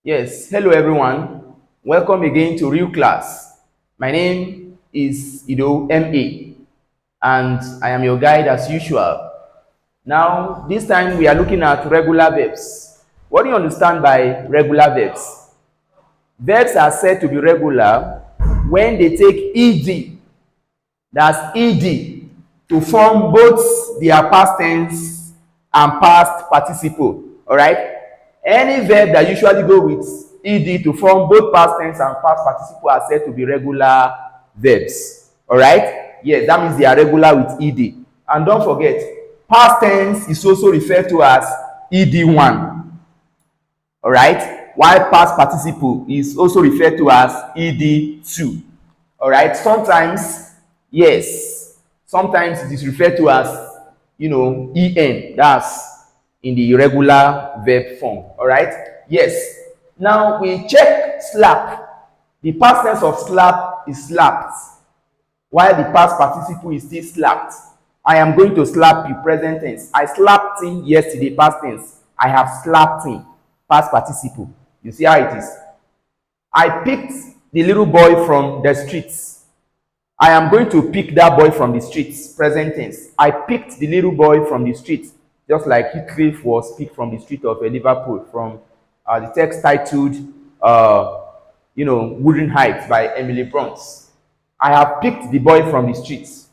Yes, hello everyone. Welcome again to Real Class. My name is MA, and I am your guide as usual. Now, this time we are looking at regular verbs. What do you understand by regular verbs? Verbs are said to be regular when they take ed, that's ed, to form both their past tense and past participle. All right? Any verb that usually go with ed to form both past tense and past participle are said to be regular verbs. All right? Yes, that means they are regular with ed. And don't forget, past tense is also referred to as ed1. All right? While past participle is also referred to as ed2. All right? Sometimes, yes, sometimes it is referred to as, en. That's in the irregular verb form. All right? Yes. Now we check slap. The past tense of slap is slapped, while the past participle is still slapped. I am going to slap you, present tense. I slapped him yesterday, past tense. I have slapped him, past participle. You see how it is? I picked the little boy from the streets. I am going to pick that boy from the streets, present tense. I picked the little boy from the streets, just like Heathcliff was picked from the street of Liverpool, from the text titled, Wuthering Heights by Emily Bronte. I have picked the boy from the streets.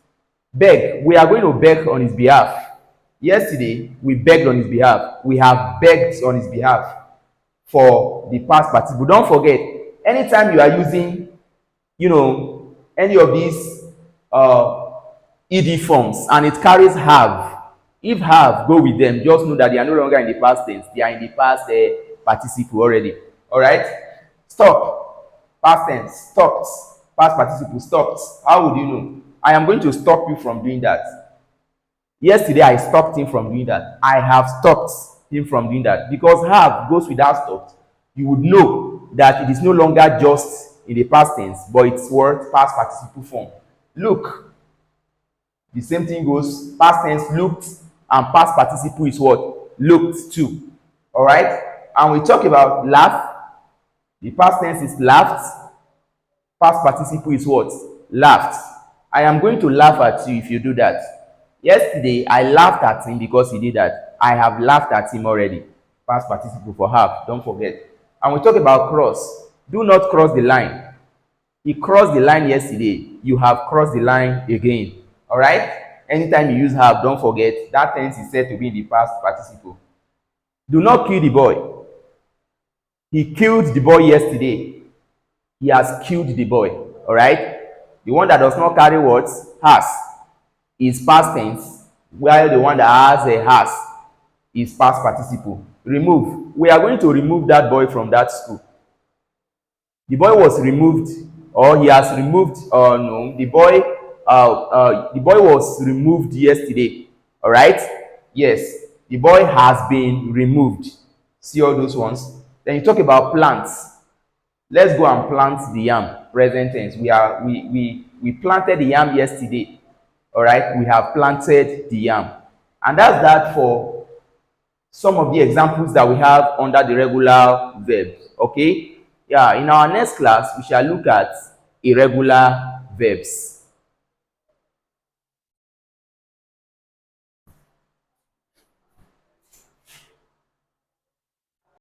Beg. We are going to beg on his behalf. Yesterday, we begged on his behalf. We have begged on his behalf for the past participle. Don't forget, anytime you are using, any of these ed forms and it carries have, if have, go with them. Just know that they are no longer in the past tense. They are in the past participle already. All right? Stop. Past tense. Stopped. Past participle. Stopped. How would you know? I am going to stop you from doing that. Yesterday, I stopped him from doing that. I have stopped him from doing that. Because have goes without stopped. You would know that it is no longer just in the past tense, but it's what? Past participle form. Look. The same thing goes. Past tense looked, and past participle is what? Looked too. All right? And we talk about laugh. The past tense is laughed. Past participle is what? Laughed. I am going to laugh at you if you do that. Yesterday, I laughed at him because he did that. I have laughed at him already. Past participle for have. Don't forget. And we talk about cross. Do not cross the line. He crossed the line yesterday. You have crossed the line again. All right? Anytime you use have, don't forget, that tense is said to be in the past participle. Do not kill the boy. He killed the boy yesterday. He has killed the boy. All right? The one that does not carry words, has, is past tense, while the one that has a has is past participle. Remove. We are going to remove that boy from that school. The boy was removed, or he has removed, or no, the boy was removed yesterday. All right? Yes, the boy has been removed. See all those ones? Then you talk about plants. Let's go and plant the yam. Present tense. We planted the yam yesterday. All right? We have planted the yam. And that's that for some of the examples that we have under the regular verbs. Okay? Yeah, in our next class, we shall look at irregular verbs.